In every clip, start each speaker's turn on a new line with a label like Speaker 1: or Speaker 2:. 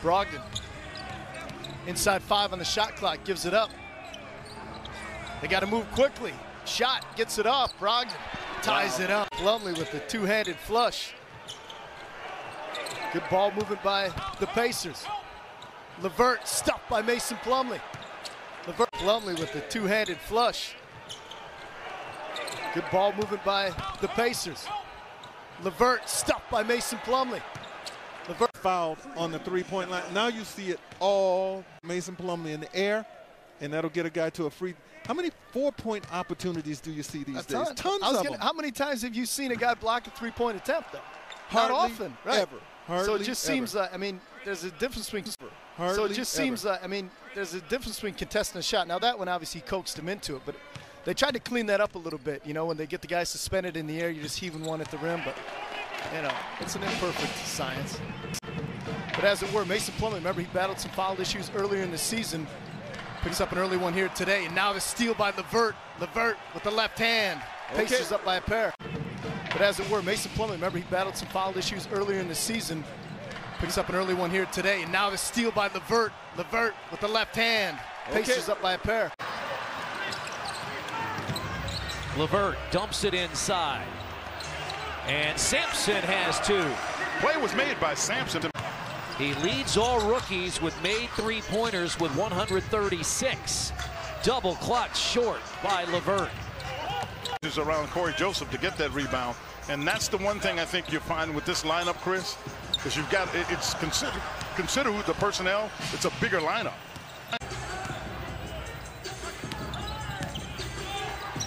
Speaker 1: Brogdon. Inside 5 on the shot clock, gives it up. They got to move quickly. Shot, gets it off. Brogdon ties it up. Plumlee with the two-handed flush. Good ball movement by the Pacers. LeVert stuffed by Mason Plumlee. LeVert, Plumlee with the two-handed flush. Good ball movement by the Pacers. LeVert stuffed by Mason Plumlee. LeVert
Speaker 2: fouled on the three-point line. Now you see it all Mason Plumlee in the air, and that'll get a guy to a free. How many 4-point opportunities do you see these days? Tons of them.
Speaker 1: How many times have you seen a guy block a three-point attempt, though?
Speaker 2: Hardly
Speaker 1: Not often, right?
Speaker 2: Ever. Hardly
Speaker 1: so it just
Speaker 2: ever.
Speaker 1: seems like, I mean, there's a difference between.
Speaker 2: Hardly
Speaker 1: so it just
Speaker 2: ever.
Speaker 1: seems like, I mean, there's a difference between contesting a shot. Now that one obviously coaxed him into it, but they tried to clean that up a little bit. You know, when they get the guy suspended in the air, you're just heaving one at the rim, but you know, it's an imperfect science. But as it were, Mason Plumlee, remember he battled some foul issues earlier in the season. Picks up an early one here today, and now the steal by LeVert. LeVert with the left hand. Pacers up by a pair. But as it were, Mason Plumlee, remember he battled some foul issues earlier in the season. Picks up an early one here today, and now the steal by LeVert. LeVert with the left hand. Pacers up by a pair.
Speaker 3: LeVert dumps it inside. And Sampson has 2.
Speaker 4: Play was made by Sampson.
Speaker 3: He leads all rookies with made three-pointers with 136. Double clutch short by LeVert.
Speaker 4: Around Corey Joseph to get that rebound. And that's the one thing I think you find with this lineup, Chris, because you've got, it's consider who the personnel, it's a bigger lineup.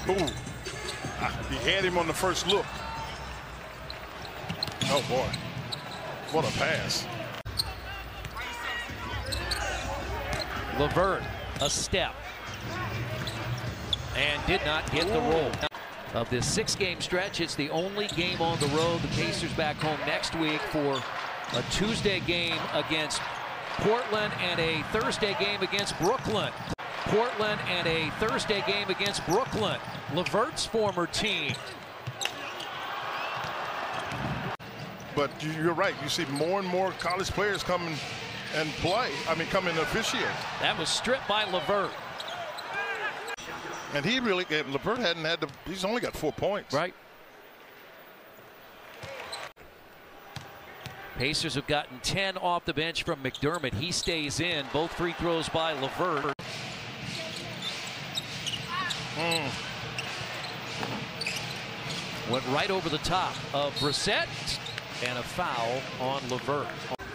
Speaker 4: Ooh, he had him on the first look. Oh boy, what a pass.
Speaker 3: LeVert, a step, and did not get the roll. Of this 6-game stretch, it's the only game on the road. The Pacers back home next week for a Tuesday game against Portland and a Thursday game against Brooklyn. Portland and a Thursday game against Brooklyn, LeVert's former team.
Speaker 4: But you're right. You see more and more college players come and play. I mean, come and officiate.
Speaker 3: That was stripped by LeVert.
Speaker 4: And he really, LeVert hadn't had to, he's only got 4 points.
Speaker 3: Right. Pacers have gotten 10 off the bench from McDermott. He stays in. Both free throws by LeVert. Went right over the top of Brissett, and a foul on LeVert.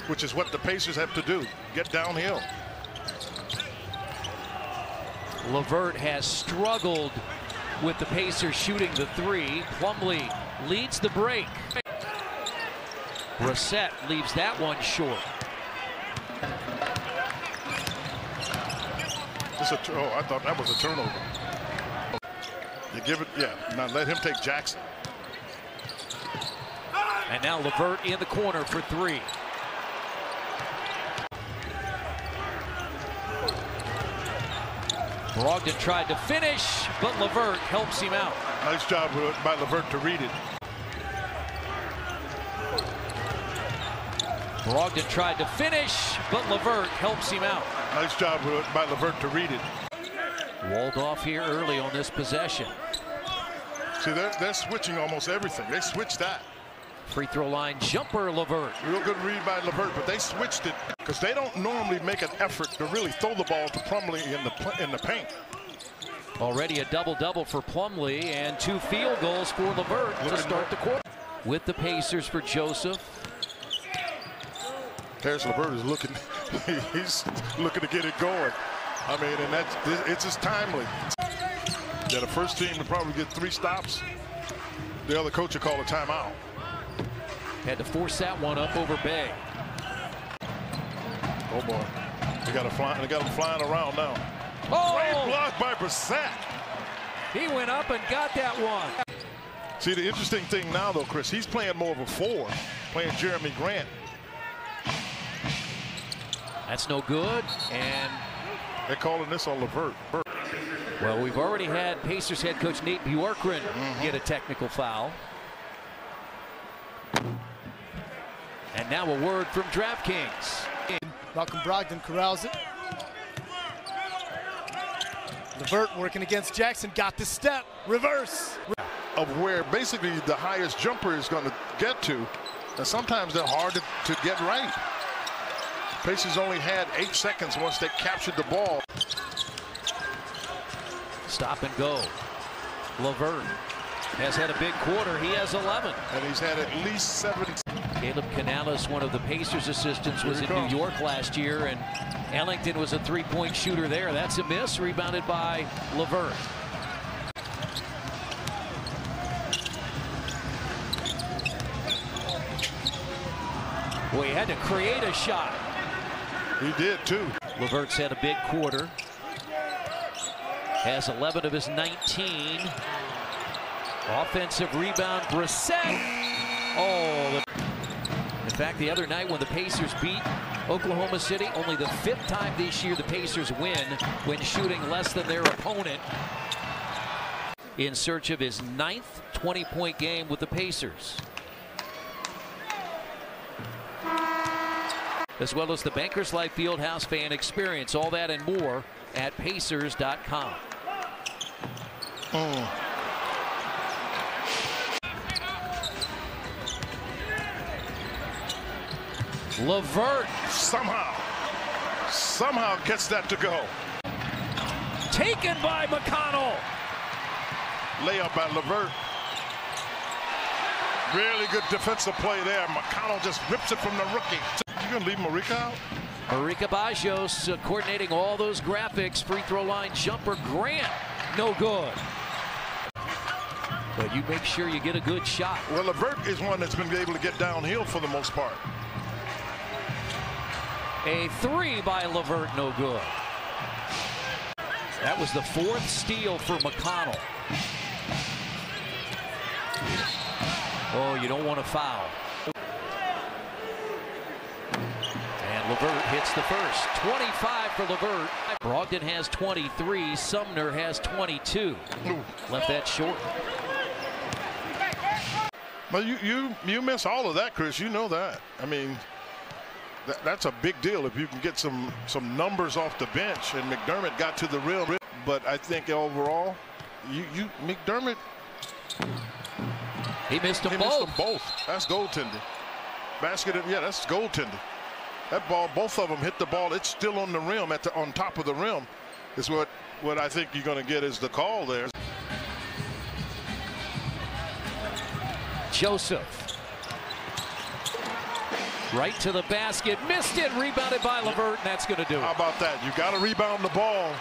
Speaker 4: Which is what the Pacers have to do, get downhill.
Speaker 3: LeVert has struggled with the Pacers shooting the 3. Plumlee leads the break. Brissett leaves that one short.
Speaker 4: I thought that was a turnover. You give it, yeah, now let him take Jackson.
Speaker 3: And now LeVert in the corner for 3. Brogdon tried to finish, but LeVert helps him out.
Speaker 4: Nice job by LeVert to read it.
Speaker 3: Brogdon tried to finish, but LeVert helps him out.
Speaker 4: Nice job by LeVert to read it.
Speaker 3: Walled off here early on this possession.
Speaker 4: See, they're switching almost everything. They switched that.
Speaker 3: Free throw line jumper, LeVert.
Speaker 4: Real good read by LeVert, but they switched it because they don't normally make an effort to really throw the ball to Plumlee in the paint.
Speaker 3: Already a double-double for Plumlee and 2 field goals for LeVert to start the quarter. With the Pacers for Joseph.
Speaker 4: Caris LeVert is looking, he's looking to get it going. I mean, and it's just timely. Yeah, the first team to probably get 3 stops. The other coach will call a timeout.
Speaker 3: Had to force that one up over Bay.
Speaker 4: Oh boy, they got him flying around now.
Speaker 3: Oh!
Speaker 4: Great block by Brissett.
Speaker 3: He went up and got that one.
Speaker 4: See, the interesting thing now, though, Chris, he's playing more of a 4, playing Jeremy Grant.
Speaker 3: That's no good, and
Speaker 4: they're calling this on LeVert.
Speaker 3: Well, we've already had Pacers head coach Nate Bjorkgren get a technical foul. And now a word from DraftKings.
Speaker 1: Malcolm Brogdon corrals it. LeVert working against Jackson, got the step, reverse.
Speaker 4: Of where basically the highest jumper is going to get to, and sometimes they're hard to get right. Pacers only had 8 seconds once they captured the ball.
Speaker 3: Stop and go. LeVert has had a big quarter. He has 11.
Speaker 4: And he's had at least 7.
Speaker 3: Caleb Canales, one of the Pacers assistants, was in New York last year, and Ellington was a three-point shooter there. That's a miss, rebounded by LeVert. Well, he had to create a shot.
Speaker 4: He did, too.
Speaker 3: LeVert's had a big quarter. Has 11 of his 19. Offensive rebound, Brissett. Oh, in fact, the other night when the Pacers beat Oklahoma City, only the 5th time this year the Pacers win when shooting less than their opponent. In search of his 9th 20-point game with the Pacers. As well as the Bankers Life Fieldhouse fan experience. All that and more at Pacers.com. LeVert
Speaker 4: somehow gets that to go.
Speaker 3: Taken by McConnell.
Speaker 4: Layup by LeVert. Really good defensive play there. McConnell just rips it from the rookie. You gonna leave Marika out?
Speaker 3: Marika Bajos coordinating all those graphics. Free throw line jumper. Grant, no good. But you make sure you get a good shot.
Speaker 4: Well, LeVert is one that's been able to get downhill for the most part.
Speaker 3: A 3 by LeVert, no good. That was the 4th steal for McConnell. Oh, you don't want to foul. And LeVert hits the first. 25 for LeVert. Brogdon has 23. Sumner has 22. Left that short.
Speaker 4: Well, you miss all of that, Chris. You know that. I mean, that's a big deal if you can get some numbers off the bench. And McDermott got to the rim, but I think overall, McDermott.
Speaker 3: He missed them both. That's
Speaker 4: goaltending. Yeah, that's goaltending. That ball, both of them hit the ball. It's still on the rim, on top of the rim. Is what I think you're going to get is the call there.
Speaker 3: Joseph. Right to the basket. Missed it. Rebounded by LeVert, and that's going to do it.
Speaker 4: How about that? You got to rebound the ball.